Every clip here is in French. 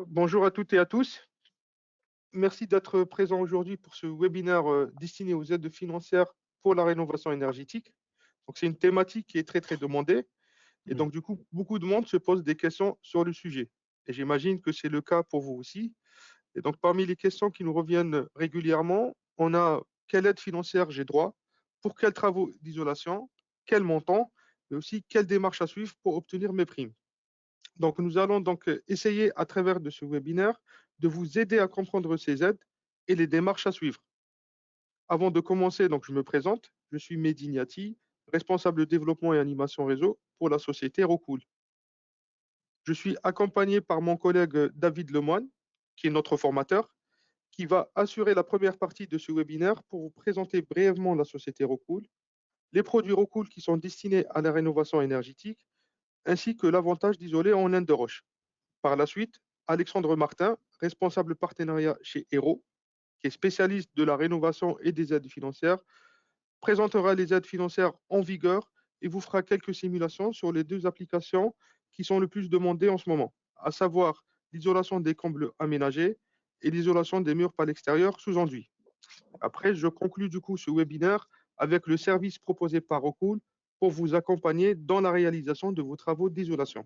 Bonjour à toutes et à tous. Merci d'être présent aujourd'hui pour ce webinaire destiné aux aides financières pour la rénovation énergétique. Donc, c'est une thématique qui est très demandée et Mmh. donc du coup, beaucoup de monde se pose des questions sur le sujet. Et j'imagine que c'est le cas pour vous aussi. Et donc, parmi les questions qui nous reviennent régulièrement, on a quelle aide financière j'ai droit, pour quels travaux d'isolation, quel montant, mais aussi quelle démarche à suivre pour obtenir mes primes. Donc, nous allons donc essayer à travers de ce webinaire de vous aider à comprendre ces aides et les démarches à suivre. Avant de commencer, donc, je me présente. Je suis Mehdi Niati, responsable développement et animation réseau pour la société Rocool. Je suis accompagné par mon collègue David Lemoine, qui est notre formateur, qui va assurer la première partie de ce webinaire pour vous présenter brièvement la société Rocool, les produits Rocool qui sont destinés à la rénovation énergétique, ainsi que l'avantage d'isoler en laine de roche. Par la suite, Alexandre Martin, responsable partenariat chez Hero, qui est spécialiste de la rénovation et des aides financières, présentera les aides financières en vigueur et vous fera quelques simulations sur les deux applications qui sont le plus demandées en ce moment, à savoir l'isolation des combles aménagés et l'isolation des murs par l'extérieur sous enduit. Après, je conclus du coup ce webinaire avec le service proposé par Rocool pour vous accompagner dans la réalisation de vos travaux d'isolation.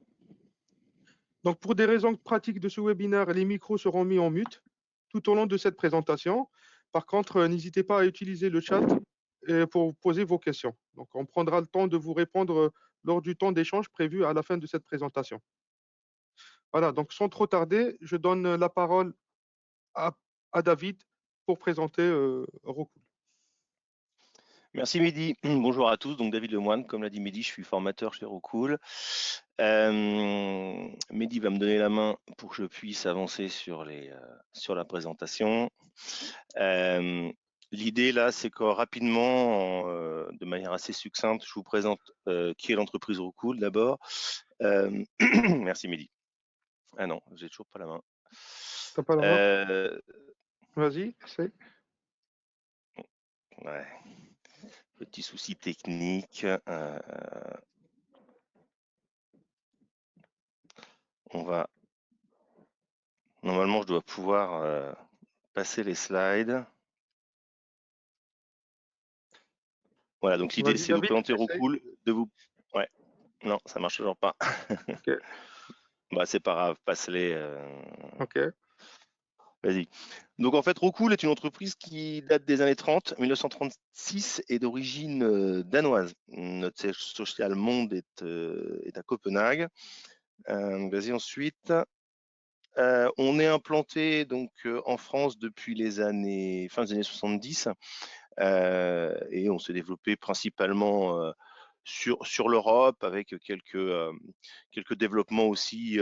Donc, pour des raisons pratiques de ce webinaire, les micros seront mis en mute tout au long de cette présentation. Par contre, n'hésitez pas à utiliser le chat pour poser vos questions. Donc, on prendra le temps de vous répondre lors du temps d'échange prévu à la fin de cette présentation. Voilà, donc sans trop tarder, je donne la parole à, à David pour présenter Rocool. Merci Mehdi. Bonjour à tous. Donc David Lemoine, comme l'a dit Mehdi, je suis formateur chez Rocool. Mehdi va me donner la main pour que je puisse avancer sur la présentation. L'idée là, c'est que rapidement, de manière assez succincte, je vous présente qui est l'entreprise Rocool d'abord. Merci Mehdi. Ah non, j'ai toujours pas la main. T'as pas la main? Euh, Vas-y, essaye. ouais. Petit souci technique. On va Normalement, je dois pouvoir passer les slides. Voilà, donc l'idée, Vas-y, c'est de vous David, présenter essaye. Rocool, de vous... Ouais, non, ça marche toujours pas. OK, Bah, c'est pas grave, passe-les. OK. Vas-y. Donc en fait, Rocool est une entreprise qui date des années 30, 1936, et d'origine danoise. Notre siège social monde est à Copenhague. Vas-y ensuite. On est implanté donc en France depuis les années fin des années 70 et on s'est développé principalement sur l'Europe avec quelques développements aussi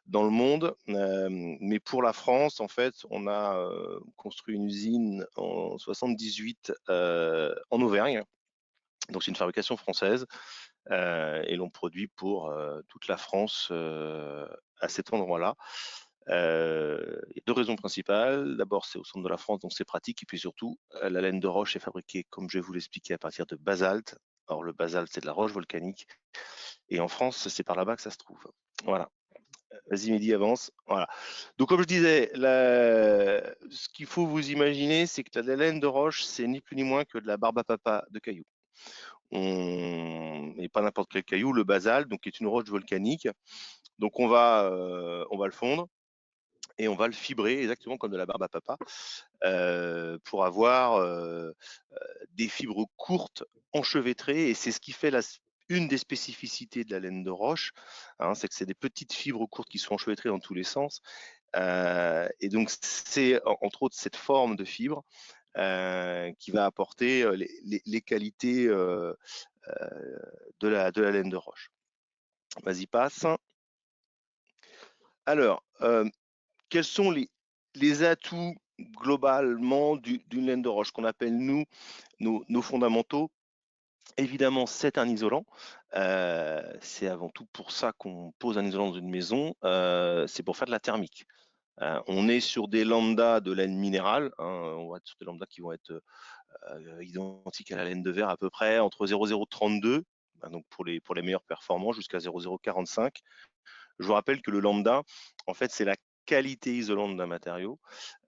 dans le monde. Mais pour la France, en fait, on a construit une usine en 78 en Auvergne. Donc c'est une fabrication française et l'on produit pour toute la France à cet endroit-là. Il y a deux raisons principales. D'abord, c'est au centre de la France, donc c'est pratique. Et puis surtout, la laine de roche est fabriquée, comme je vais vous l'expliquer, à partir de basalte. Or, le basalte, c'est de la roche volcanique. Et en France, c'est par là-bas que ça se trouve. Voilà. Vas-y, Mehdi, avance. Voilà. Donc, comme je disais, ce qu'il faut vous imaginer, c'est que la laine de roche, c'est ni plus ni moins que de la barbe à papa de cailloux. Et pas n'importe quel caillou, le basalte, donc qui est une roche volcanique. Donc, on va le fondre et on va le fibrer exactement comme de la barbe à papa pour avoir des fibres courtes enchevêtrées, et c'est ce qui fait une des spécificités de la laine de roche, hein, c'est que c'est des petites fibres courtes qui sont enchevêtrées dans tous les sens, et donc c'est entre autres cette forme de fibre qui va apporter les qualités de la laine de roche. Vas-y, passe. Alors, quels sont les atouts globalement d'une laine de roche qu'on appelle nous nos fondamentaux? Évidemment, c'est un isolant. C'est avant tout pour ça qu'on pose un isolant dans une maison. C'est pour faire de la thermique. On est sur des lambdas de laine minérale. Hein, on va être sur des lambdas qui vont être identiques à la laine de verre à peu près entre 0,032, donc pour les meilleures performances, jusqu'à 0,045. Je vous rappelle que le lambda, en fait, c'est la qualité isolante d'un matériau.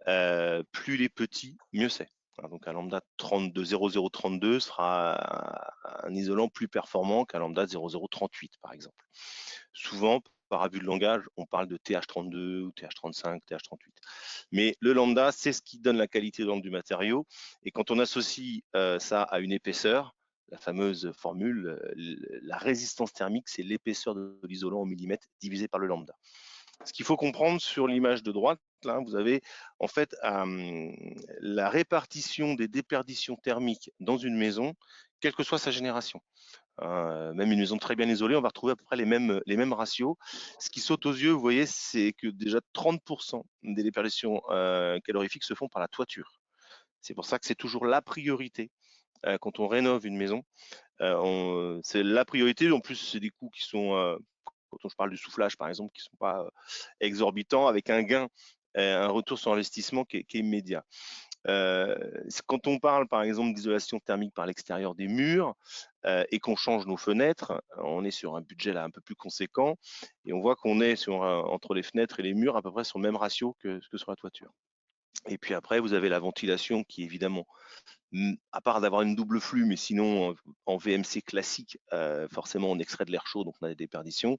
Plus il est petit, mieux c'est. Donc un lambda 32, 0032 sera un isolant plus performant qu'un lambda 0038 par exemple. Souvent, par abus de langage, on parle de TH32 ou TH35, TH38. Mais le lambda, c'est ce qui donne la qualité isolante du matériau. Et quand on associe ça à une épaisseur, la fameuse formule, la résistance thermique, c'est l'épaisseur de l'isolant en millimètres divisé par le lambda. Ce qu'il faut comprendre sur l'image de droite, là, vous avez en fait la répartition des déperditions thermiques dans une maison, quelle que soit sa génération. Même une maison très bien isolée, on va retrouver à peu près les mêmes ratios. Ce qui saute aux yeux, vous voyez, c'est que déjà 30% des déperditions calorifiques se font par la toiture. C'est pour ça que c'est toujours la priorité quand on rénove une maison. C'est la priorité. En plus, c'est des coûts qui sont, quand je parle du soufflage par exemple, qui ne sont pas exorbitants, avec un gain, un retour sur investissement qui est immédiat. Quand on parle par exemple d'isolation thermique par l'extérieur des murs et qu'on change nos fenêtres, on est sur un budget là un peu plus conséquent et on voit qu'on est sur entre les fenêtres et les murs à peu près sur le même ratio que sur la toiture. Et puis après, vous avez la ventilation qui évidemment, à part d'avoir une double flux, mais sinon en VMC classique, forcément on extrait de l'air chaud, donc on a des déperditions.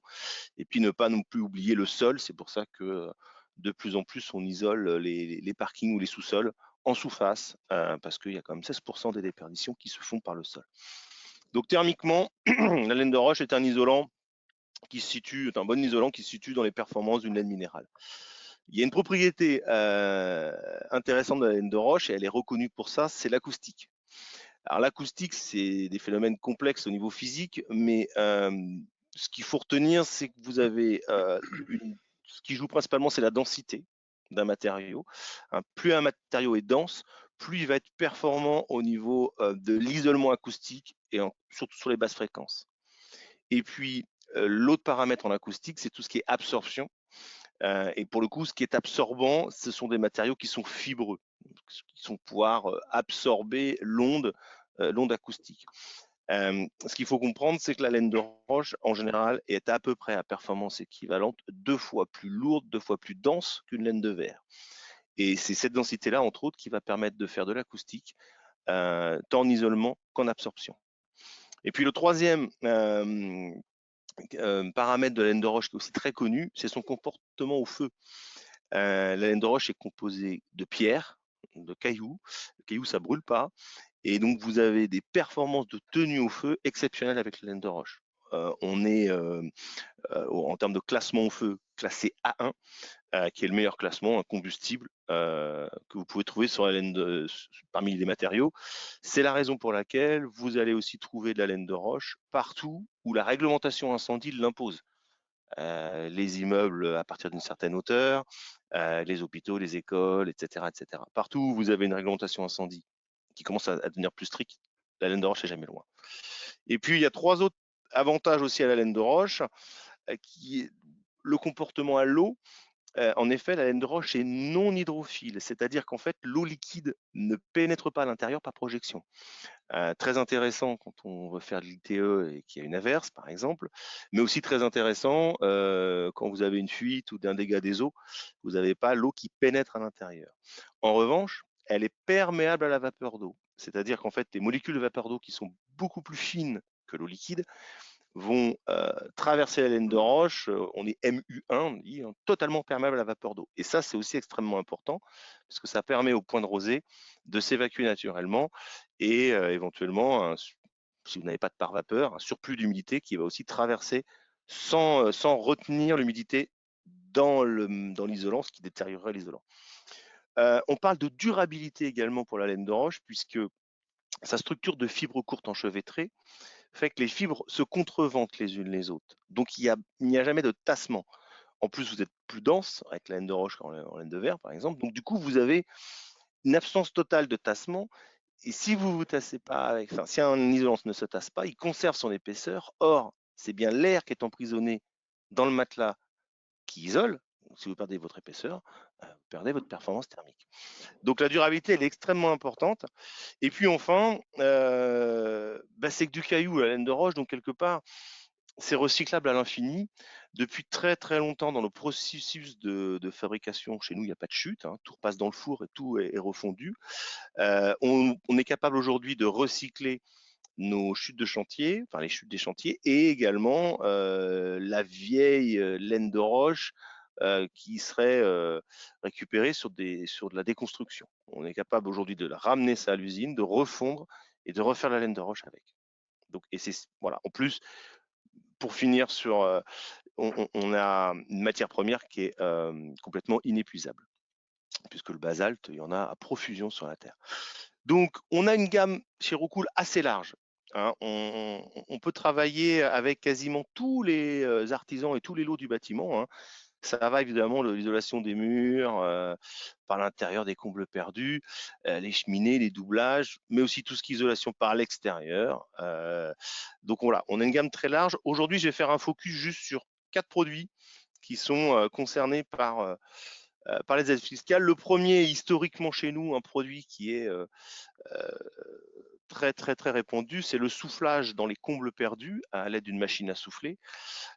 Et puis ne pas non plus oublier le sol, c'est pour ça que de plus en plus on isole les parkings ou les sous-sols en sous-face, parce qu'il y a quand même 16% des déperditions qui se font par le sol. Donc thermiquement, la laine de roche est un isolant qui se situe, est un bon isolant qui se situe dans les performances d'une laine minérale. Il y a une propriété intéressante de la laine de roche, et elle est reconnue pour ça, c'est l'acoustique. Alors l'acoustique, c'est des phénomènes complexes au niveau physique, mais ce qu'il faut retenir, c'est que vous avez ce qui joue principalement, c'est la densité d'un matériau. Plus un matériau est dense, plus il va être performant au niveau de l'isolement acoustique et surtout sur les basses fréquences. Et puis l'autre paramètre en acoustique, c'est tout ce qui est absorption. Et pour le coup, ce qui est absorbant, ce sont des matériaux qui sont fibreux, qui vont pouvoir absorber l'onde acoustique. Ce qu'il faut comprendre, c'est que la laine de roche, en général, est à peu près à performance équivalente, 2 fois plus lourde, 2 fois plus dense qu'une laine de verre. Et c'est cette densité-là, entre autres, qui va permettre de faire de l'acoustique, tant en isolement qu'en absorption. Et puis le troisième paramètre de la laine de roche qui est aussi très connu, c'est son comportement au feu. La laine de roche est composée de pierres, de cailloux. Le caillou, ça brûle pas. Et donc, vous avez des performances de tenue au feu exceptionnelles avec la laine de roche. On est, en termes de classement au feu, classé A1, qui est le meilleur classement, un combustible que vous pouvez trouver sur la laine parmi les matériaux. C'est la raison pour laquelle vous allez aussi trouver de la laine de roche partout où la réglementation incendie l'impose. Les immeubles à partir d'une certaine hauteur, les hôpitaux, les écoles, etc., etc. Partout où vous avez une réglementation incendie qui commence à devenir plus stricte, la laine de roche n'est jamais loin. Et puis, il y a 3 autres avantages aussi à la laine de roche, qui est le comportement à l'eau. En effet, la laine de roche est non hydrophile, c'est-à-dire qu'en fait, l'eau liquide ne pénètre pas à l'intérieur par projection. Très intéressant quand on veut faire de l'ITE et qu'il y a une averse, par exemple, mais aussi très intéressant quand vous avez une fuite ou d'un dégât des eaux, vous n'avez pas l'eau qui pénètre à l'intérieur. En revanche, elle est perméable à la vapeur d'eau, c'est-à-dire qu'en fait, les molécules de vapeur d'eau qui sont beaucoup plus fines que l'eau liquide vont traverser la laine de roche, on est MU1, on dit, totalement perméable à la vapeur d'eau. Et ça, c'est aussi extrêmement important, parce que ça permet au point de rosée de s'évacuer naturellement, et éventuellement, si vous n'avez pas de pare-vapeur, un surplus d'humidité qui va aussi traverser sans retenir l'humidité dans l'isolant, ce qui détériorerait l'isolant. On parle de durabilité également pour la laine de roche, puisque sa structure de fibres courtes enchevêtrées fait que les fibres se contreventent les unes les autres. Donc, il n'y a jamais de tassement. En plus, vous êtes plus dense avec la laine de roche qu'en laine de verre, par exemple. Donc, du coup, vous avez une absence totale de tassement. Et si vous ne vous tassez pas avec, enfin, si un isolant ne se tasse pas, il conserve son épaisseur. Or, c'est bien l'air qui est emprisonné dans le matelas qui isole. Donc, si vous perdez votre épaisseur, vous perdez votre performance thermique. Donc, la durabilité, elle est extrêmement importante. Et puis enfin, c'est que du caillou, la laine de roche, donc quelque part, c'est recyclable à l'infini. Depuis très très longtemps, dans le processus de fabrication, chez nous, il n'y a pas de chute, hein, tout repasse dans le four et tout est refondu. On est capable aujourd'hui de recycler nos chutes de chantier, enfin les chutes des chantiers, et également la vieille laine de roche qui serait récupérée sur de la déconstruction. On est capable aujourd'hui de la ramener ça à l'usine, de refondre et de refaire la laine de roche avec. Donc, et c'est voilà. En plus, pour finir sur, on a une matière première qui est complètement inépuisable, puisque le basalte, il y en a à profusion sur la Terre. Donc, on a une gamme chez Rockwool assez large. Hein. On peut travailler avec quasiment tous les artisans et tous les lots du bâtiment. Hein. Ça va évidemment l'isolation des murs, par l'intérieur des combles perdus, les cheminées, les doublages, mais aussi tout ce qui est isolation par l'extérieur. Donc voilà, on a une gamme très large. Aujourd'hui, je vais faire un focus juste sur 4 produits qui sont concernés par les aides fiscales. Le premier, historiquement chez nous, un produit qui est très très très répandu, c'est le soufflage dans les combles perdus à l'aide d'une machine à souffler.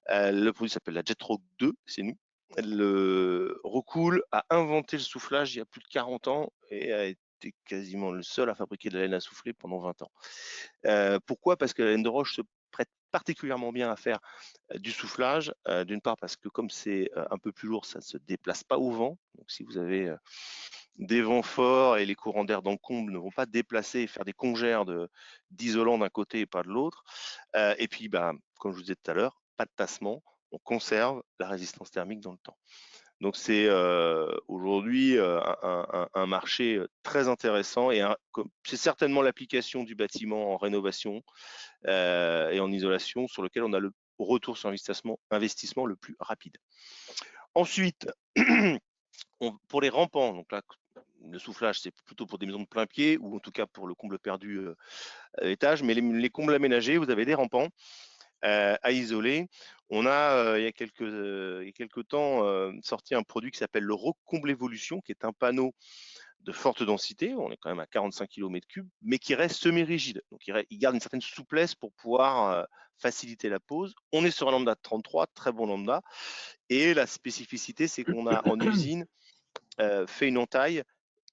Le produit s'appelle la Jetrock 2, c'est nous. Le Rockwool a inventé le soufflage il y a plus de 40 ans et a été quasiment le seul à fabriquer de la laine à souffler pendant 20 ans. Pourquoi? Parce que la laine de roche se prête particulièrement bien à faire du soufflage. D'une part parce que comme c'est un peu plus lourd, ça ne se déplace pas au vent. Donc si vous avez des vents forts et les courants d'air dans le comble ne vont pas déplacer et faire des congères d'isolant d'un côté et pas de l'autre. Et puis, bah, comme je vous disais tout à l'heure, pas de tassement, on conserve la résistance thermique dans le temps. Donc c'est aujourd'hui un marché très intéressant et c'est certainement l'application du bâtiment en rénovation et en isolation sur lequel on a le retour sur investissement le plus rapide. Ensuite, pour les rampants, donc là, le soufflage, c'est plutôt pour des maisons de plein pied ou en tout cas pour le comble perdu à l'étage, mais les combles aménagés, vous avez des rampants à isoler. On a, il y a quelques temps, sorti un produit qui s'appelle le Rock Comble Evolution, qui est un panneau de forte densité, on est quand même à 45 km3, mais qui reste semi-rigide. Donc il garde une certaine souplesse pour pouvoir faciliter la pose. On est sur un lambda de 33, très bon lambda. Et la spécificité, c'est qu'on a en usine fait une entaille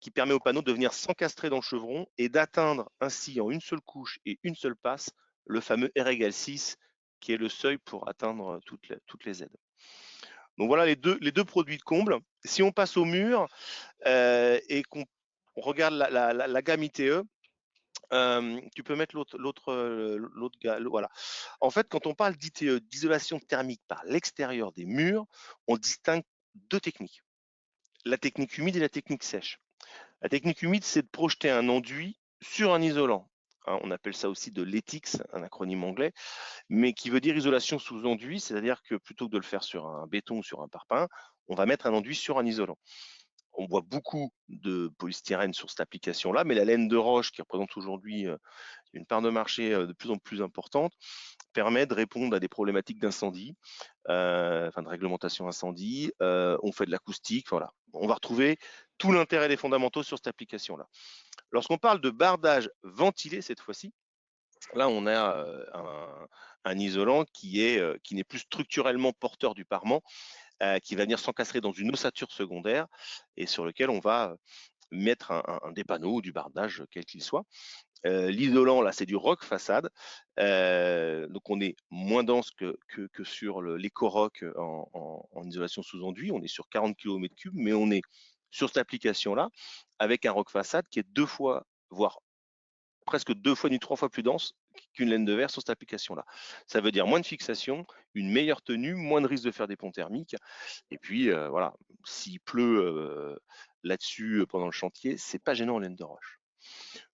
qui permet au panneau de venir s'encastrer dans le chevron et d'atteindre ainsi en une seule couche et une seule passe le fameux R égale 6 qui est le seuil pour atteindre toutes les aides. Donc voilà les deux produits de comble. Si on passe au mur et qu'on regarde la gamme ITE, tu peux mettre l'autre voilà. En fait, quand on parle d'ITE, d'isolation thermique par l'extérieur des murs, on distingue deux techniques. La technique humide et la technique sèche. La technique humide, c'est de projeter un enduit sur un isolant. Hein, on appelle ça aussi de l'ETICS, un acronyme anglais, mais qui veut dire isolation sous enduit, c'est-à-dire que plutôt que de le faire sur un béton ou sur un parpaing, on va mettre un enduit sur un isolant. On voit beaucoup de polystyrène sur cette application-là, mais la laine de roche, qui représente aujourd'hui une part de marché de plus en plus importante, permet de répondre à des problématiques d'incendie, enfin de réglementation incendie. On fait de l'acoustique, voilà. On va retrouver tout l'intérêt des fondamentaux sur cette application-là. Lorsqu'on parle de bardage ventilé cette fois-ci, là on a un isolant qui n'est plus structurellement porteur du parement, qui va venir s'encastrer dans une ossature secondaire et sur lequel on va mettre des panneaux ou du bardage quel qu'il soit. L'isolant, là, c'est du roc façade. Donc, on est moins dense que sur l'éco-roc en isolation sous enduit. On est sur 40 km3, mais on est sur cette application-là avec un roc façade qui est 2 fois, voire presque 2 fois ni 3 fois plus dense qu'une laine de verre sur cette application-là. Ça veut dire moins de fixation, une meilleure tenue, moins de risque de faire des ponts thermiques. Et puis, voilà, s'il pleut là-dessus pendant le chantier, c'est pas gênant en laine de roche.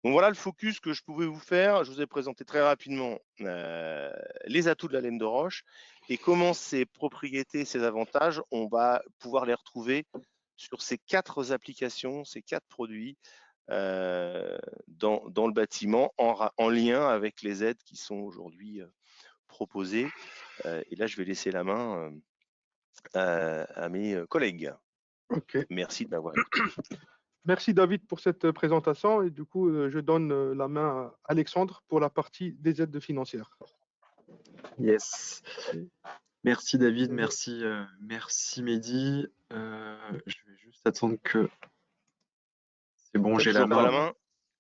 Donc voilà le focus que je pouvais vous faire. Je vous ai présenté très rapidement les atouts de la laine de roche et comment ces propriétés, ces avantages, on va pouvoir les retrouver sur ces 4 applications, ces 4 produits dans le bâtiment en lien avec les aides qui sont aujourd'hui proposées. Et là, je vais laisser la main à mes collègues. Ok. Merci de m'avoir écouté. Merci David pour cette présentation et du coup, je donne la main à Alexandre pour la partie des aides financières. Yes. Merci David, merci Mehdi. Je vais juste attendre que c'est bon, T'as j'ai la toujours pas la main. main?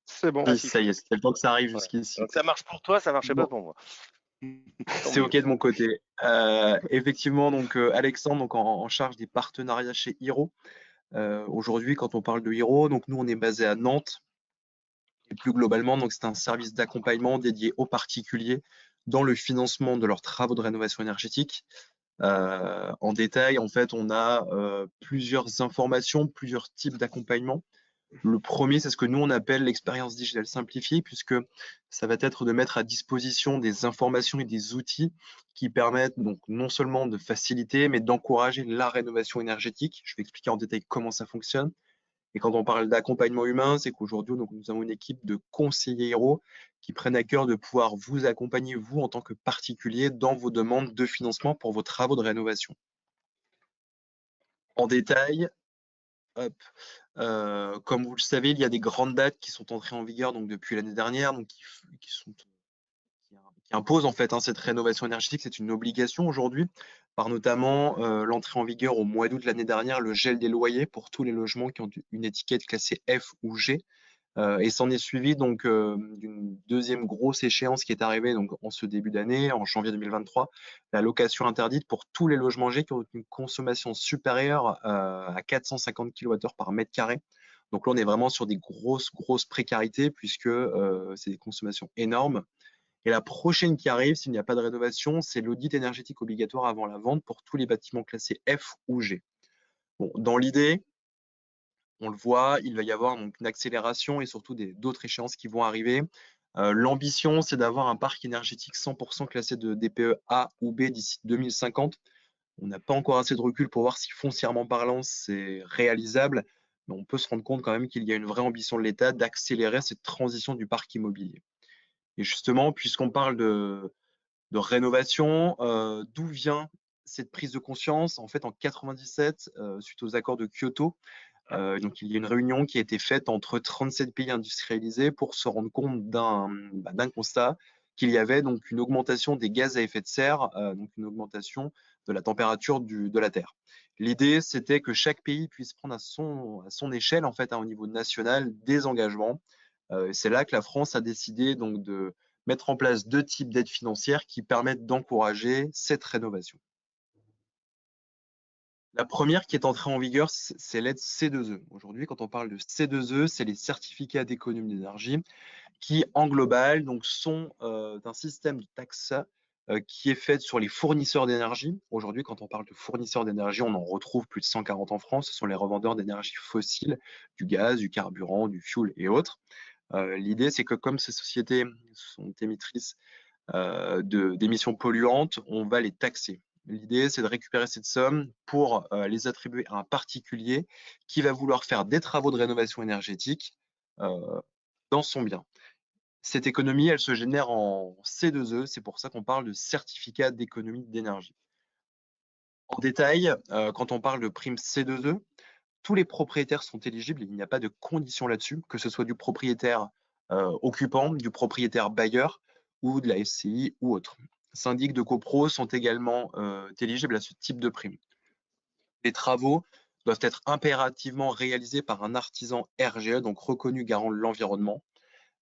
C'est bon. Ah Si, si, ça y est, c'était le temps que ça arrive voilà. jusqu'ici. Donc ça marche pour toi, ça marchait pas Bon, pour moi. Tant c'est mieux. OK de mon côté. Effectivement, donc Alexandre, donc en charge des partenariats chez Hiro. Aujourd'hui, quand on parle de Hiro, donc nous on est basé à Nantes et plus globalement, donc c'est un service d'accompagnement dédié aux particuliers dans le financement de leurs travaux de rénovation énergétique. En détail, en fait, on a plusieurs informations, plusieurs types d'accompagnement. Le premier, c'est ce que nous, on appelle l'expérience digitale simplifiée, puisque ça va être de mettre à disposition des informations et des outils qui permettent donc non seulement de faciliter, mais d'encourager la rénovation énergétique. Je vais expliquer en détail comment ça fonctionne. Et quand on parle d'accompagnement humain, c'est qu'aujourd'hui, donc, nous avons une équipe de conseillers héros qui prennent à cœur de pouvoir vous accompagner, vous, en tant que particulier, dans vos demandes de financement pour vos travaux de rénovation. En détail, hop, comme vous le savez, il y a des grandes dates qui sont entrées en vigueur donc depuis l'année dernière, donc qui imposent en fait cette rénovation énergétique. C'est une obligation aujourd'hui, par notamment l'entrée en vigueur au mois d'août de l'année dernière, le gel des loyers pour tous les logements qui ont une étiquette classée F ou G. Et s'en est suivi donc d'une deuxième grosse échéance qui est arrivée donc en ce début d'année, en janvier 2023, la location interdite pour tous les logements G qui ont une consommation supérieure à 450 kWh par mètre carré. Donc là, on est vraiment sur des grosses précarités puisque c'est des consommations énormes. Et la prochaine qui arrive, s'il n'y a pas de rénovation, c'est l'audit énergétique obligatoire avant la vente pour tous les bâtiments classés F ou G. Bon, dans l'idée, on le voit, il va y avoir donc une accélération et surtout d'autres échéances qui vont arriver. L'ambition, c'est d'avoir un parc énergétique 100% classé de DPE A ou B d'ici 2050. On n'a pas encore assez de recul pour voir si foncièrement parlant, c'est réalisable, mais on peut se rendre compte quand même qu'il y a une vraie ambition de l'État d'accélérer cette transition du parc immobilier. Et justement, puisqu'on parle de rénovation, d'où vient cette prise de conscience? En fait, en 97, suite aux accords de Kyoto, donc il y a une réunion qui a été faite entre 37 pays industrialisés pour se rendre compte d'un constat qu'il y avait donc une augmentation des gaz à effet de serre, donc une augmentation de la température de la Terre. L'idée, c'était que chaque pays puisse prendre à son échelle, en fait, au niveau national, des engagements. C'est là que la France a décidé donc de mettre en place deux types d'aides financières qui permettent d'encourager cette rénovation. La première qui est entrée en vigueur, c'est l'aide C2E. Aujourd'hui, quand on parle de C2E, c'est les certificats d'économie d'énergie qui, en global, donc, sont d'un système de taxe qui est fait sur les fournisseurs d'énergie. Aujourd'hui, quand on parle de fournisseurs d'énergie, on en retrouve plus de 140 en France. Ce sont les revendeurs d'énergie fossile, du gaz, du carburant, du fuel et autres. L'idée, c'est que comme ces sociétés sont émettrices d'émissions polluantes, on va les taxer. L'idée, c'est de récupérer cette somme pour les attribuer à un particulier qui va vouloir faire des travaux de rénovation énergétique dans son bien. Cette économie, elle se génère en C2E, c'est pour ça qu'on parle de certificat d'économie d'énergie. En détail, quand on parle de prime C2E, tous les propriétaires sont éligibles, il n'y a pas de condition là-dessus, que ce soit du propriétaire occupant, du propriétaire bailleur ou de la SCI ou autre. Syndics de copro sont également éligibles à ce type de prime. Les travaux doivent être impérativement réalisés par un artisan RGE, donc reconnu garant de l'environnement.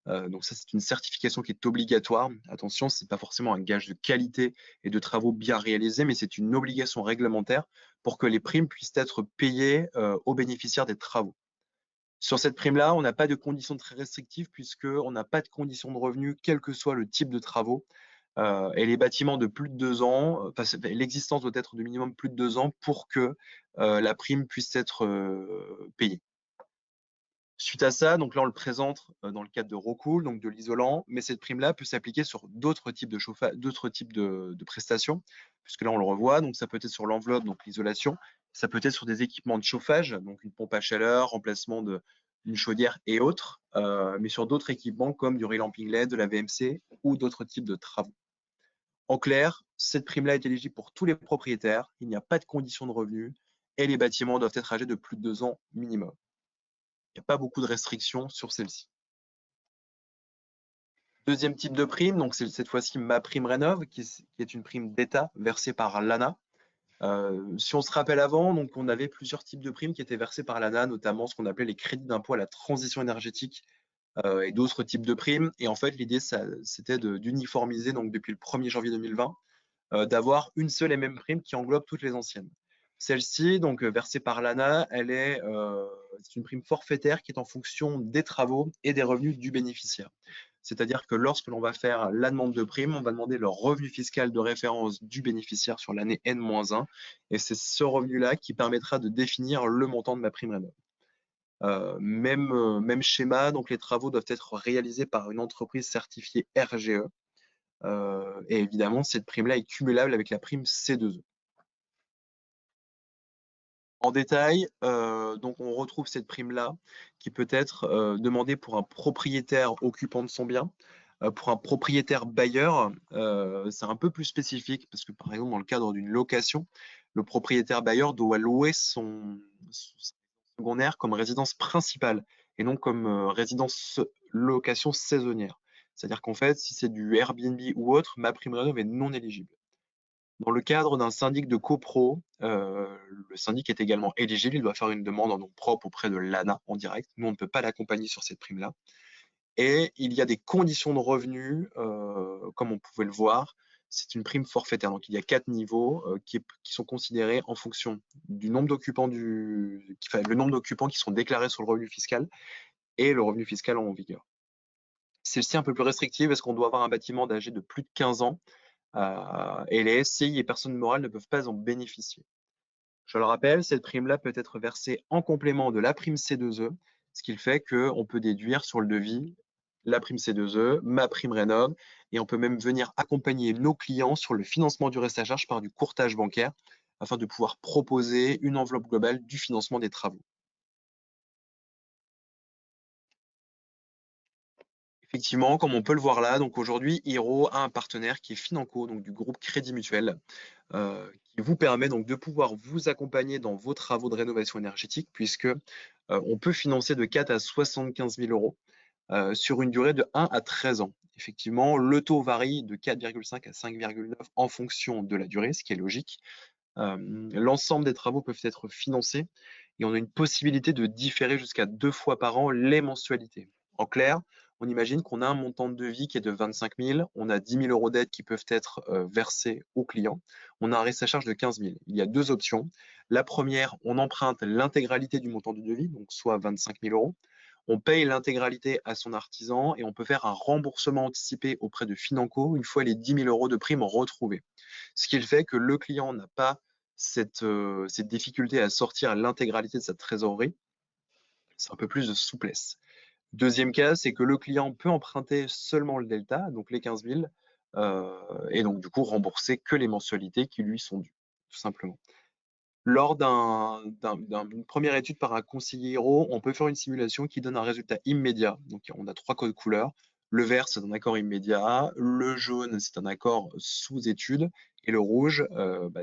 Donc ça, c'est une certification qui est obligatoire. Attention, ce n'est pas forcément un gage de qualité et de travaux bien réalisés, mais c'est une obligation réglementaire pour que les primes puissent être payées aux bénéficiaires des travaux. Sur cette prime-là, on n'a pas de conditions très restrictives puisqu'on n'a pas de conditions de revenus, quel que soit le type de travaux. Et les bâtiments de plus de 2 ans, l'existence doit être de minimum plus de 2 ans pour que la prime puisse être payée. Suite à ça, donc là, on le présente dans le cadre de Rocool, donc de l'isolant, mais cette prime-là peut s'appliquer sur d'autres types de chauffage, d'autres types de prestations, puisque là, on le revoit, donc ça peut être sur l'enveloppe, donc l'isolation, ça peut être sur des équipements de chauffage, donc une pompe à chaleur, remplacement d'une chaudière et autres, mais sur d'autres équipements comme du relamping LED, de la VMC ou d'autres types de travaux. En clair, cette prime-là est éligible pour tous les propriétaires, il n'y a pas de conditions de revenus et les bâtiments doivent être âgés de plus de 2 ans minimum. Il n'y a pas beaucoup de restrictions sur celle-ci. Deuxième type de prime, donc c'est cette fois-ci MaPrimeRénov', qui est une prime d'État versée par l'ANA. Si on se rappelle avant, donc on avait plusieurs types de primes qui étaient versées par l'ANA, notamment ce qu'on appelait les crédits d'impôt à la transition énergétique et d'autres types de primes. Et en fait, l'idée, c'était d'uniformiser, donc depuis le 1er janvier 2020, d'avoir une seule et même prime qui englobe toutes les anciennes. Celle-ci, donc versée par l'ANA, c'est une prime forfaitaire qui est en fonction des travaux et des revenus du bénéficiaire. C'est-à-dire que lorsque l'on va faire la demande de prime, on va demander le revenu fiscal de référence du bénéficiaire sur l'année N-1, et c'est ce revenu-là qui permettra de définir le montant de ma prime rénov'. Même schéma, donc les travaux doivent être réalisés par une entreprise certifiée RGE, et évidemment, cette prime-là est cumulable avec la prime C2E. En détail, donc on retrouve cette prime-là qui peut être demandée pour un propriétaire occupant de son bien. Pour un propriétaire bailleur, c'est un peu plus spécifique parce que par exemple, dans le cadre d'une location, le propriétaire bailleur doit louer son secondaire comme résidence principale et non comme résidence location saisonnière. C'est-à-dire qu'en fait, si c'est du Airbnb ou autre, MaPrimeRénov' est non éligible. Dans le cadre d'un syndic de copro, le syndic est également éligible. Il doit faire une demande en nom propre auprès de l'ANA en direct. Nous, on ne peut pas l'accompagner sur cette prime-là. Et il y a des conditions de revenus, comme on pouvait le voir. C'est une prime forfaitaire. Donc, il y a 4 niveaux qui sont considérés en fonction du nombre d'occupants le nombre d'occupants qui sont déclarés sur le revenu fiscal et le revenu fiscal en vigueur. Celle-ci est un peu plus restrictive parce qu'on doit avoir un bâtiment âgé de plus de 15 ans et les SCI et personnes morales ne peuvent pas en bénéficier. Je le rappelle, cette prime-là peut être versée en complément de la prime C2E, ce qui fait qu'on peut déduire sur le devis la prime C2E, MaPrimeRénov', et on peut même venir accompagner nos clients sur le financement du reste à charge par du courtage bancaire afin de pouvoir proposer une enveloppe globale du financement des travaux. Effectivement, comme on peut le voir là, donc aujourd'hui, Hero a un partenaire qui est Financo, donc du groupe Crédit Mutuel, qui vous permet donc de pouvoir vous accompagner dans vos travaux de rénovation énergétique, puisque on peut financer de 4 à 75 000 euros sur une durée de 1 à 13 ans. Effectivement, le taux varie de 4,5 à 5,9 en fonction de la durée, ce qui est logique. L'ensemble des travaux peuvent être financés et on a une possibilité de différer jusqu'à 2 fois par an les mensualités. En clair, on imagine qu'on a un montant de devis qui est de 25 000, on a 10 000 euros d'aide qui peuvent être versés aux clients, on a un reste à charge de 15 000. Il y a 2 options. La première, on emprunte l'intégralité du montant du devis, donc soit 25 000 euros. On paye l'intégralité à son artisan et on peut faire un remboursement anticipé auprès de Financo une fois les 10 000 euros de prime retrouvés. Ce qui fait que le client n'a pas cette difficulté à sortir l'intégralité de sa trésorerie. C'est un peu plus de souplesse. Deuxième cas, c'est que le client peut emprunter seulement le delta, donc les 15 000, et donc du coup rembourser que les mensualités qui lui sont dues, tout simplement. Lors d'une première étude par un conseiller Hero, on peut faire une simulation qui donne un résultat immédiat. Donc, on a 3 codes couleurs. Le vert, c'est un accord immédiat. Le jaune, c'est un accord sous étude. Et le rouge,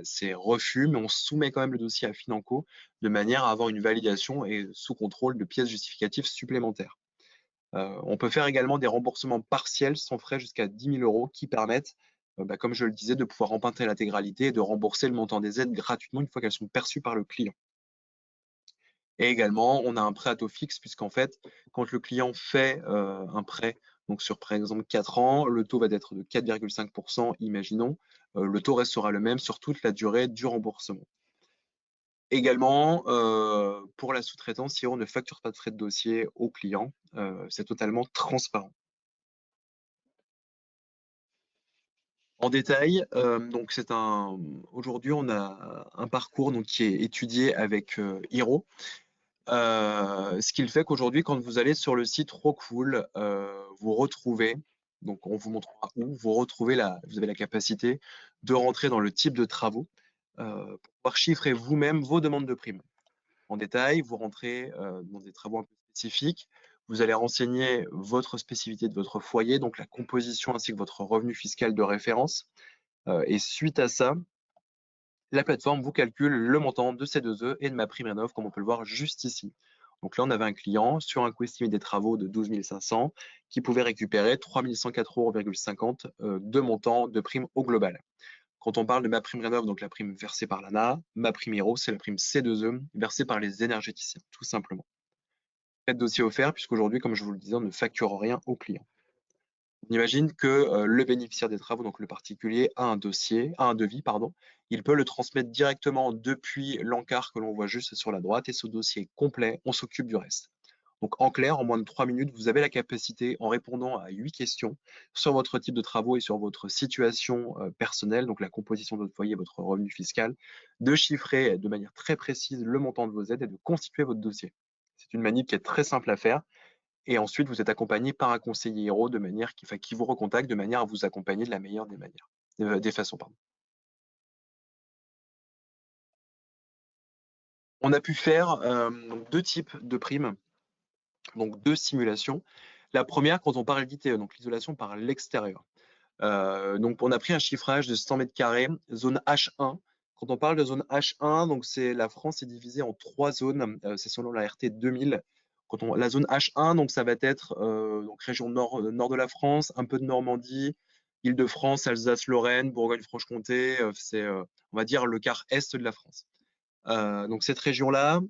c'est refus, mais on soumet quand même le dossier à Financo de manière à avoir une validation et sous contrôle de pièces justificatives supplémentaires. On peut faire également des remboursements partiels sans frais jusqu'à 10 000 euros qui permettent, comme je le disais, de pouvoir emprunter l'intégralité et de rembourser le montant des aides gratuitement une fois qu'elles sont perçues par le client. Et également, on a un prêt à taux fixe puisqu'en fait, quand le client fait un prêt, donc sur par exemple 4 ans, le taux va être de 4,5%, imaginons. Le taux restera le même sur toute la durée du remboursement. Également, pour la sous-traitance, si on ne facture pas de frais de dossier au client, c'est totalement transparent. En détail, donc aujourd'hui, on a un parcours donc, qui est étudié avec Hero. Ce qui fait qu'aujourd'hui, quand vous allez sur le site Rockwool, vous retrouvez, donc on vous montrera où, vous avez la capacité de rentrer dans le type de travaux pour pouvoir chiffrer vous-même vos demandes de primes. En détail, vous rentrez dans des travaux un peu spécifiques, vous allez renseigner votre spécificité de votre foyer, donc la composition ainsi que votre revenu fiscal de référence. Et suite à ça, la plateforme vous calcule le montant de C2E et de MaPrimeRénov', comme on peut le voir juste ici. Donc là, on avait un client sur un coût estimé des travaux de 12 500 qui pouvait récupérer 3 104,50 € de montant de prime au global. Quand on parle de MaPrimeRénov', donc la prime versée par l'ANA, MaPrimeHero, c'est la prime C2E versée par les énergéticiens, tout simplement. Pas de dossier offert, puisqu'aujourd'hui, comme je vous le disais, on ne facture rien au client. On imagine que le bénéficiaire des travaux, donc le particulier, a un devis, il peut le transmettre directement depuis l'encart que l'on voit juste sur la droite, et ce dossier est complet, on s'occupe du reste. Donc en clair, en moins de 3 minutes, vous avez la capacité, en répondant à 8 questions sur votre type de travaux et sur votre situation personnelle, donc la composition de votre foyer, votre revenu fiscal, de chiffrer de manière très précise le montant de vos aides et de constituer votre dossier. C'est une manip qui est très simple à faire. Et ensuite, vous êtes accompagné par un conseiller Héro qui vous recontacte de manière à vous accompagner de la meilleure des manières, des façons, pardon. On a pu faire donc 2 types de primes, donc 2 simulations. La première, quand on parle d'ITE, donc l'isolation par l'extérieur. Donc on a pris un chiffrage de 100 mètres carrés, zone H1. Quand on parle de zone H1, donc la France est divisée en 3 zones, c'est selon la RT 2000. La zone H1, donc ça va être donc région nord de la France, un peu de Normandie, Île-de-France, Alsace-Lorraine, Bourgogne-Franche-Comté, c'est on va dire le quart est de la France. Donc cette région-là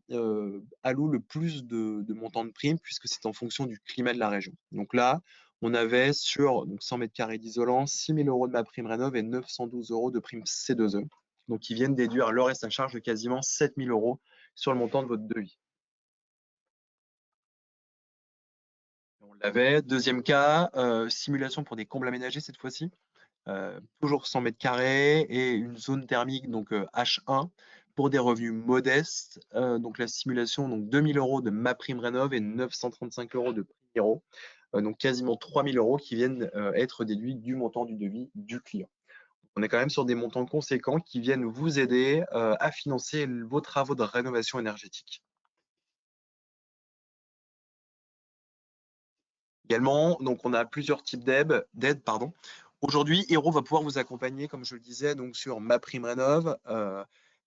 alloue le plus de montants de primes puisque c'est en fonction du climat de la région. Donc là, on avait sur 100 mètres carrés d'isolant, 6 000 € de MaPrimeRénov' et 912 € de prime C2E. Donc ils viennent déduire le reste à charge de quasiment 7 000 € sur le montant de votre devis. On l'avait. Deuxième cas, simulation pour des combles aménagés cette fois-ci. Toujours 100 mètres carrés et une zone thermique, donc H1, pour des revenus modestes. Donc la simulation, donc 2 000 € de MaPrimeRénov' et 935 € de PrimeHero. Donc quasiment 3 000 € qui viennent être déduits du montant du devis du client. On est quand même sur des montants conséquents qui viennent vous aider à financer vos travaux de rénovation énergétique. Également, donc on a plusieurs types d'aides. Aujourd'hui, Héro va pouvoir vous accompagner, comme je le disais, donc sur MaPrimeRénov',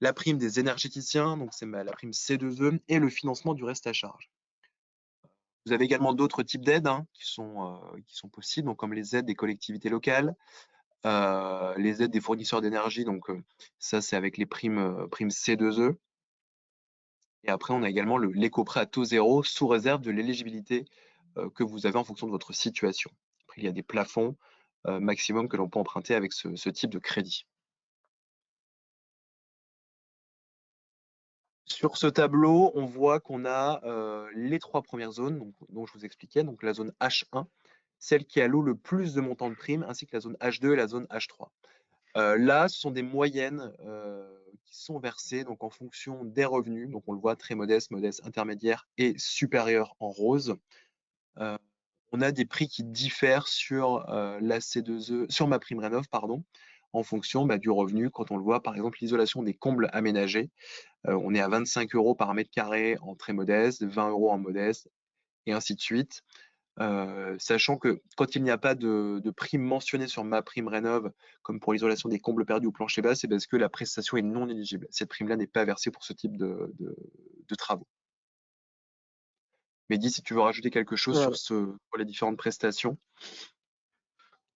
la prime des énergéticiens, donc c'est la prime C2E, et le financement du reste à charge. Vous avez également d'autres types d'aides qui sont possibles, donc comme les aides des collectivités locales, les aides des fournisseurs d'énergie, donc ça c'est avec les primes C2E. Et après, on a également l'éco-prêt à taux zéro sous réserve de l'éligibilité que vous avez en fonction de votre situation. Après, il y a des plafonds maximum que l'on peut emprunter avec ce type de crédit. Sur ce tableau, on voit qu'on a les 3 premières zones dont je vous expliquais, donc la zone H1, celle qui alloue le plus de montants de primes, ainsi que la zone H2 et la zone H3. Là, ce sont des moyennes qui sont versées donc en fonction des revenus. Donc on le voit très modeste, intermédiaire et supérieur en rose. On a des prix qui diffèrent sur la C2E, sur MaPrimeRénov', en fonction du revenu. Quand on le voit, par exemple, l'isolation des combles aménagés, on est à 25 € par mètre carré en très modeste, 20 € en modeste, et ainsi de suite. Sachant que quand il n'y a pas de prime mentionnée sur MaPrimeRénov', comme pour l'isolation des combles perdus ou plancher bas, c'est parce que la prestation est non éligible. Cette prime-là n'est pas versée pour ce type de travaux. Mehdi, si tu veux rajouter quelque chose sur les différentes prestations.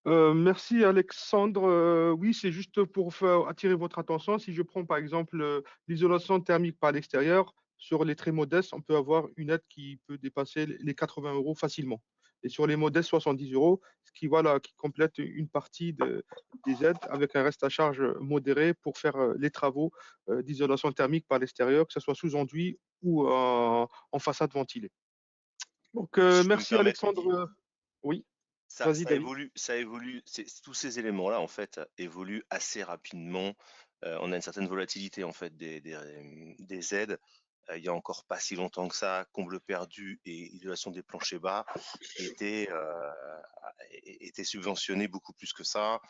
Merci Alexandre. Oui, c'est juste pour attirer votre attention. Si je prends par exemple l'isolation thermique par l'extérieur, sur les très modestes, on peut avoir une aide qui peut dépasser les 80 € facilement. Et sur les modestes, 70 €, ce qui complète une partie des aides avec un reste à charge modéré pour faire les travaux d'isolation thermique par l'extérieur, que ce soit sous enduit ou en façade ventilée. Donc, Si je peux me merci permettre, Mehdi, Alexandre. Oui, ça, vas-y ça David. évolue, ça évolue. Tous ces éléments-là, en fait, évoluent assez rapidement. On a une certaine volatilité, en fait, des aides. Il y a encore pas si longtemps que ça, comble perdu et isolation des planchers bas étaient subventionnés beaucoup plus que ça.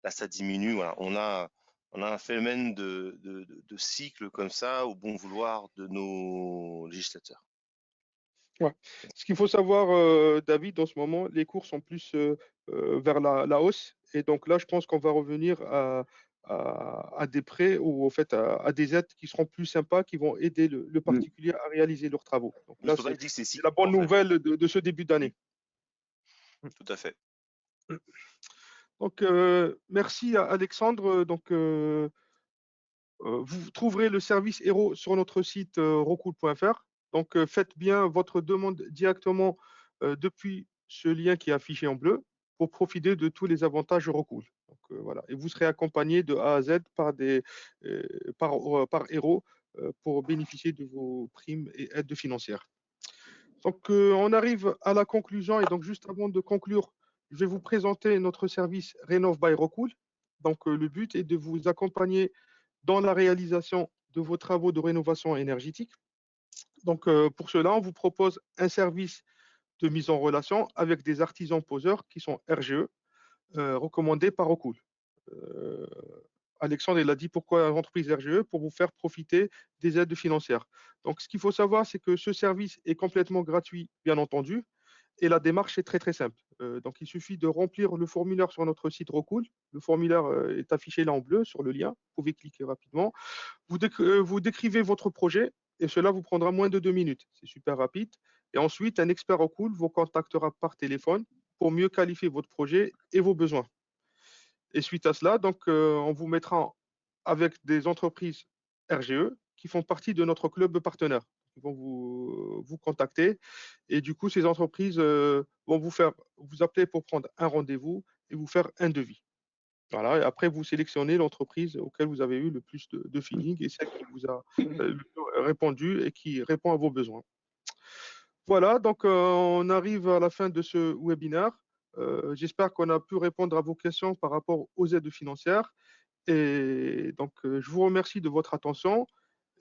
Là, ça diminue. Voilà. On a un phénomène de cycle comme ça au bon vouloir de nos législateurs. Ouais. Ce qu'il faut savoir, David, en ce moment, les cours sont plus vers la hausse. Et donc là, je pense qu'on va revenir à des prêts ou en fait à des aides qui seront plus sympas, qui vont aider le particulier à réaliser leurs travaux. Donc Il là, faudrait c'est dire que c'est la bonne en fait. nouvelle de ce début d'année. Tout à fait. Donc, merci à Alexandre. Donc, vous trouverez le service Hero sur notre site rocool.fr. Donc, faites bien votre demande directement depuis ce lien qui est affiché en bleu pour profiter de tous les avantages Rocool. Donc, voilà. Et vous serez accompagné de A à Z par Hero pour bénéficier de vos primes et aides financières. Donc, on arrive à la conclusion. Et donc, juste avant de conclure, je vais vous présenter notre service Rénov by Rocool. Donc, le but est de vous accompagner dans la réalisation de vos travaux de rénovation énergétique. Donc, pour cela, on vous propose un service de mise en relation avec des artisans poseurs qui sont RGE, recommandés par Rocool. Alexandre, il a dit pourquoi l'entreprise RGE, pour vous faire profiter des aides financières. Donc, ce qu'il faut savoir, c'est que ce service est complètement gratuit, bien entendu, et la démarche est très, très simple. Donc, il suffit de remplir le formulaire sur notre site Rocool. Le formulaire est affiché là en bleu sur le lien. Vous pouvez cliquer rapidement. Vous décrivez votre projet et cela vous prendra moins de 2 minutes. C'est super rapide. Et ensuite, un expert Rocool vous contactera par téléphone pour mieux qualifier votre projet et vos besoins. Et suite à cela, donc, on vous mettra avec des entreprises RGE qui font partie de notre club de partenaires. Ils vont vous contacter et du coup, ces entreprises vont vous appeler pour prendre un rendez-vous et vous faire un devis. Voilà, et après, vous sélectionnez l'entreprise auquel vous avez eu le plus de feeling et celle qui vous a le plus répondu et qui répond à vos besoins. Voilà, donc on arrive à la fin de ce webinaire. J'espère qu'on a pu répondre à vos questions par rapport aux aides financières. Et donc, je vous remercie de votre attention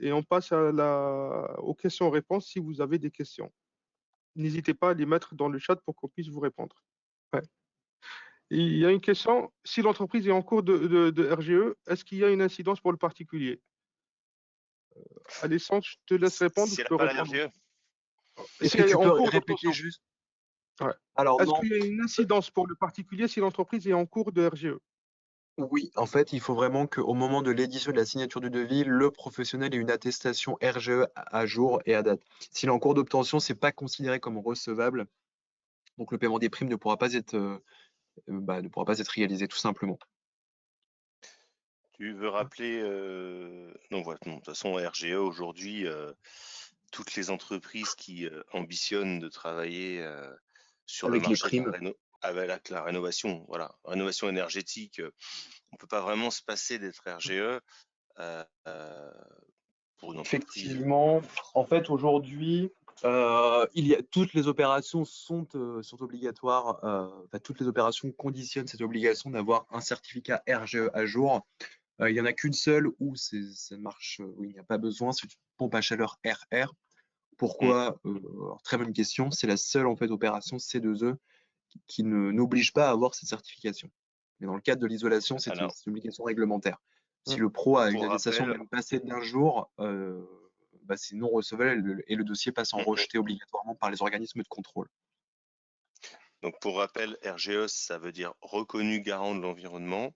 et on passe aux questions-réponses si vous avez des questions. N'hésitez pas à les mettre dans le chat pour qu'on puisse vous répondre. Ouais. Il y a une question, si l'entreprise est en cours de RGE, est-ce qu'il y a une incidence pour le particulier? Alessandre, je te laisse répondre ou Si je elle n'a peux pas la répondre? RGE, Est-ce Si que elle est tu en peux cours répéter d'obtention. juste? Ouais. Alors Est-ce non, qu'il y a une incidence pour le particulier si l'entreprise est en cours de RGE? oui, en fait, il faut vraiment qu'au moment de l'édition et de la signature du devis, le professionnel ait une attestation RGE à jour et à date. S'il est en cours d'obtention, c'est pas considéré comme recevable, donc le paiement des primes ne pourra pas être réalisé tout simplement. tu veux rappeler. Non, voilà, non, de toute façon, RGE aujourd'hui, toutes les entreprises qui ambitionnent de travailler sur le Avec les marché de primes. avec la rénovation, voilà, rénovation énergétique, on ne peut pas vraiment se passer d'être RGE pour une entreprise. Effectivement, en fait, aujourd'hui, toutes les opérations sont obligatoires. Toutes les opérations conditionnent cette obligation d'avoir un certificat RGE à jour. Il n'y en a qu'une seule où ça marche, où il n'y a pas besoin, c'est une pompe à chaleur RR. Pourquoi? Alors, très bonne question. C'est la seule en fait opération C2E qui n'oblige pas à avoir cette certification. Mais dans le cadre de l'isolation, c'est une Alors, obligation réglementaire. Si Mm. le pro a une pour attestation rappel, même passée d'un jour, c'est non recevable et le dossier passe en mm, rejeté obligatoirement par les organismes de contrôle. donc pour rappel, RGE, ça veut dire reconnu garant de l'environnement.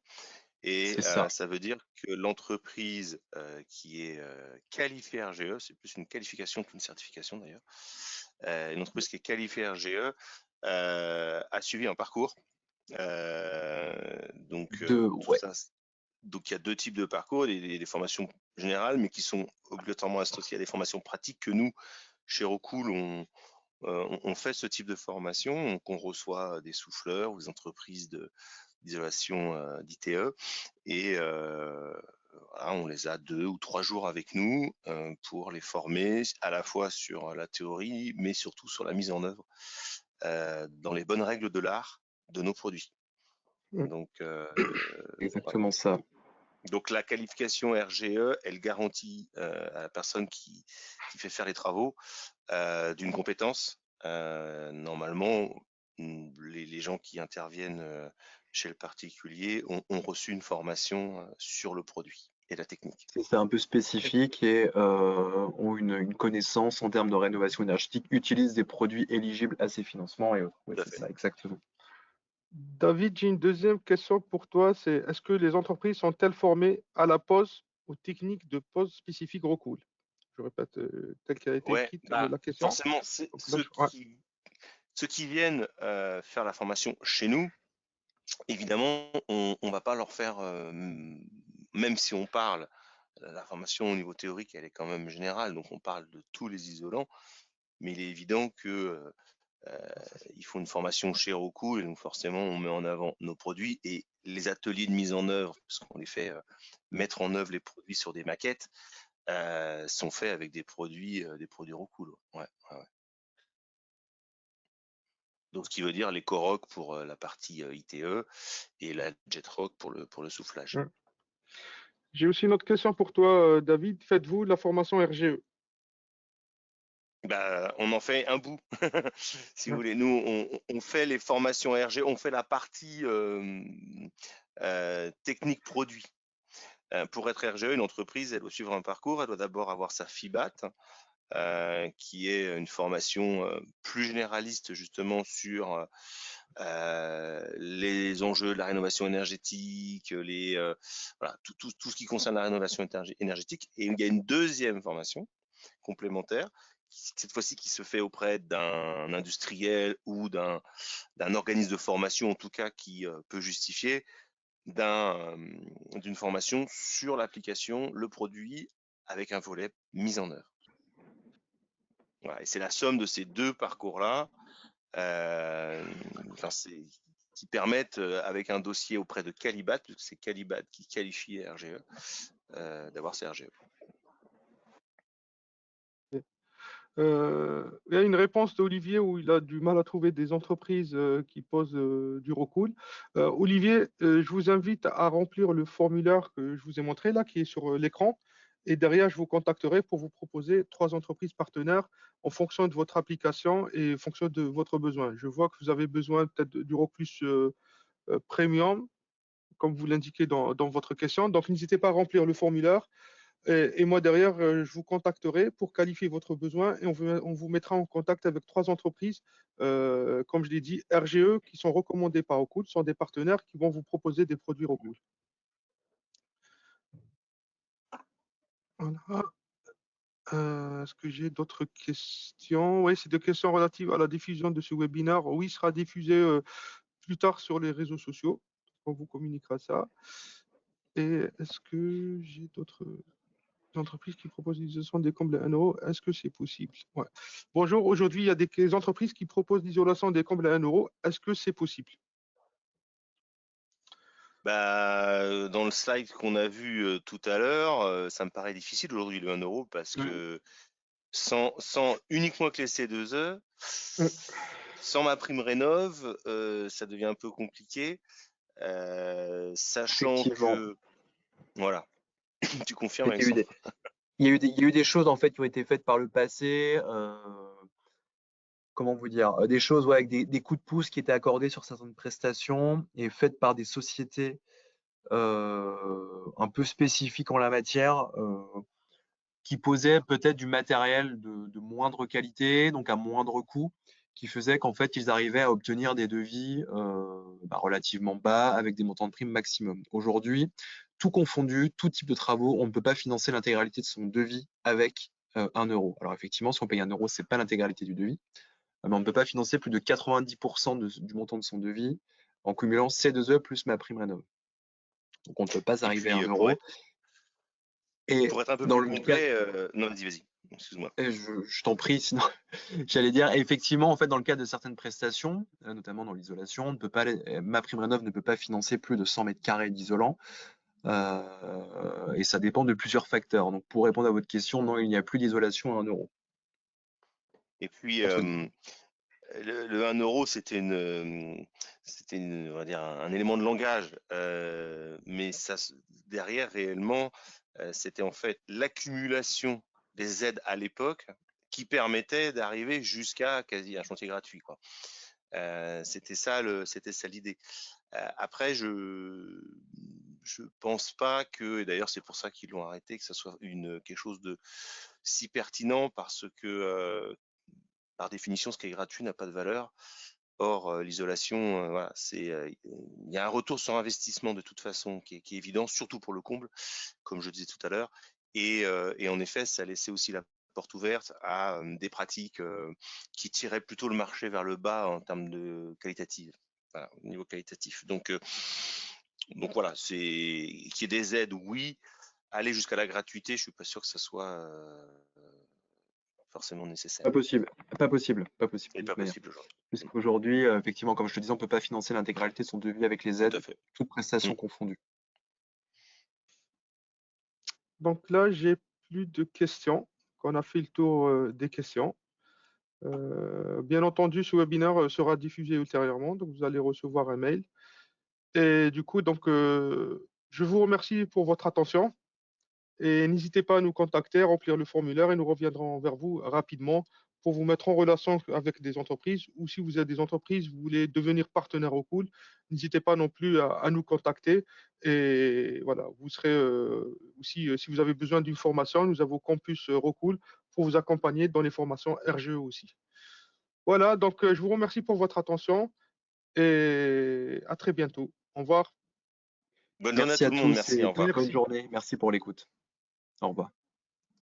Et C'est ça. ça veut dire que l'entreprise qui est qualifiée RGE, c'est plus une qualification qu'une certification d'ailleurs, une entreprise qui est qualifiée RGE a suivi un parcours. Donc tout Ouais. ça, donc il y a deux types de parcours, des formations générales, mais qui sont obligatoirement associées à des formations pratiques que nous, chez Rocool, on fait ce type de formation. Donc on reçoit des souffleurs ou des entreprises d'isolation d'ITE et voilà, on les a 2 ou 3 jours avec nous pour les former à la fois sur la théorie mais surtout sur la mise en œuvre dans les bonnes règles de l'art de nos produits. Mm. Donc Exactement ça. donc la qualification RGE, elle garantit à la personne qui fait faire les travaux d'une compétence. Normalement, les gens qui interviennent chez le particulier ont reçu une formation sur le produit et la technique. C'est un peu spécifique et ont une connaissance en termes de rénovation énergétique, utilisent des produits éligibles à ces financements et autres. Ouais, Tout à c'est fait. ça, exactement. David, j'ai une deuxième question pour toi, c'est est-ce que les entreprises sont-elles formées à la pose, aux techniques de pose spécifiques Rockwool? Je répète, telle qu'elle a été Ouais, écrite bah la question. forcément, Donc là, ouais. ceux qui viennent faire la formation chez nous, évidemment, on va pas leur faire, même si on parle, la formation au niveau théorique, elle est quand même générale, donc on parle de tous les isolants, mais il est évident que il faut une formation chez Roku et donc forcément on met en avant nos produits et les ateliers de mise en œuvre, parce qu'on les fait mettre en œuvre les produits sur des maquettes, sont faits avec des produits Roku. Ouais, ouais, ouais. Donc ce qui veut dire les Coroc pour la partie ITE et la Jetrock pour le soufflage. Ouais. J'ai aussi une autre question pour toi, David. Faites-vous de la formation RGE? Bah, on en fait un bout, si vous Ouais. voulez. Nous, on fait les formations RG, on fait la partie technique produit. Pour être RGE, une entreprise, elle doit suivre un parcours. Elle doit d'abord avoir sa FIBAT, qui est une formation plus généraliste justement sur les enjeux de la rénovation énergétique, voilà, tout ce qui concerne la rénovation énergétique. Et il y a une deuxième formation complémentaire, cette fois-ci qui se fait auprès d'un industriel ou d'un organisme de formation, en tout cas, qui peut justifier d'une formation sur l'application, le produit, avec un volet mise en œuvre. Voilà, et c'est la somme de ces deux parcours-là qui permettent, avec un dossier auprès de Calibat, puisque c'est Calibat qui qualifie les RGE, d'avoir ces RGE. Il y a une réponse d'Olivier où il a du mal à trouver des entreprises qui posent du Rockwool. Olivier, je vous invite à remplir le formulaire que je vous ai montré là, qui est sur l'écran. Et derrière, je vous contacterai pour vous proposer 3 entreprises partenaires en fonction de votre application et en fonction de votre besoin. Je vois que vous avez besoin peut-être du Rockplus Premium, comme vous l'indiquez dans votre question. Donc, n'hésitez pas à remplir le formulaire. Et moi, derrière, je vous contacterai pour qualifier votre besoin et on vous mettra en contact avec 3 entreprises, comme je l'ai dit, RGE, qui sont recommandées par Rockwool, sont des partenaires qui vont vous proposer des produits Rockwool. Voilà. Est-ce que j'ai d'autres questions? Oui, c'est des questions relatives à la diffusion de ce webinaire. Oui, il sera diffusé plus tard sur les réseaux sociaux. On vous communiquera ça. Et est-ce que j'ai d'autres entreprises qui proposent l'isolation des combles à 1 euro? Est-ce que c'est possible? Ouais. Bonjour, aujourd'hui, il y a des entreprises qui proposent l'isolation des combles à 1 euro. Est-ce que c'est possible? Bah, dans le slide qu'on a vu tout à l'heure, ça me paraît difficile aujourd'hui le 1 euro parce que sans uniquement que les C2E, sans ma prime rénov, ça devient un peu compliqué, sachant Effectivement. que voilà, tu confirmes Il y a eu Alexandre? il y a eu des choses en fait qui ont été faites par le passé. Comment vous dire? Des choses ouais, avec des coups de pouce qui étaient accordés sur certaines prestations et faites par des sociétés un peu spécifiques en la matière, qui posaient peut-être du matériel de moindre qualité, donc à moindre coût, qui faisait qu'en fait ils arrivaient à obtenir des devis relativement bas avec des montants de primes maximum. Aujourd'hui, tout confondu, tout type de travaux, on ne peut pas financer l'intégralité de son devis avec 1 euro. Alors effectivement, si on paye 1 euro, c'est pas l'intégralité du devis, mais on ne peut pas financer plus de 90% du montant de son devis en cumulant C2E plus ma prime rénov. Donc on ne peut pas Et arriver à puis 1 euro. Et pour être un peu dans plus le cas, complet, non, vas-y, excuse-moi. je t'en prie, sinon j'allais dire, effectivement, en fait, dans le cas de certaines prestations, notamment dans l'isolation, on ne peut pas, ma prime rénov ne peut pas financer plus de 100 mètres carrés d'isolant. Et ça dépend de plusieurs facteurs. Donc pour répondre à votre question, non, il n'y a plus d'isolation à 1 euro. Et puis Entre le 1 euro, c'était on va dire un élément de langage, mais ça, derrière réellement, c'était en fait l'accumulation des aides à l'époque qui permettait d'arriver jusqu'à quasi un chantier gratuit, quoi. C'était ça l'idée. Après, je pense pas que, et d'ailleurs c'est pour ça qu'ils l'ont arrêté, que ça soit quelque chose de si pertinent parce que par définition, ce qui est gratuit n'a pas de valeur. Or, l'isolation, voilà, il y a un retour sur investissement de toute façon qui est évident, surtout pour le comble, comme je disais tout à l'heure. Et en effet, ça laissait aussi la porte ouverte à des pratiques qui tiraient plutôt le marché vers le bas en termes de qualitative, voilà, au niveau qualitatif. Donc voilà, qu'il y ait des aides, oui. Aller jusqu'à la gratuité, je suis pas sûr que ça soit forcément nécessaire. Pas possible, pas possible, pas possible. C'est de pas toute manière. possible aujourd'hui. Puisqu'aujourd'hui, effectivement, comme je te disais, on peut pas financer l'intégralité de son devis avec les Tout à aides, fait. toutes prestations confondues. Donc là, j'ai plus de questions. On a fait le tour des questions. Bien entendu, ce webinaire sera diffusé ultérieurement, donc vous allez recevoir un mail. Et du coup, donc, je vous remercie pour votre attention. Et n'hésitez pas à nous contacter, remplir le formulaire et nous reviendrons vers vous rapidement pour vous mettre en relation avec des entreprises, ou si vous êtes des entreprises, vous voulez devenir partenaire au Cool, n'hésitez pas non plus à nous contacter. Et voilà, vous serez aussi, si vous avez besoin d'une formation, nous avons Campus Rocool pour vous accompagner dans les formations RGE aussi. Voilà, donc je vous remercie pour votre attention et à très bientôt. Au revoir. Bonne journée à Merci tout à le monde. tous Merci. et Au revoir. bonne journée. Merci pour l'écoute. Au revoir.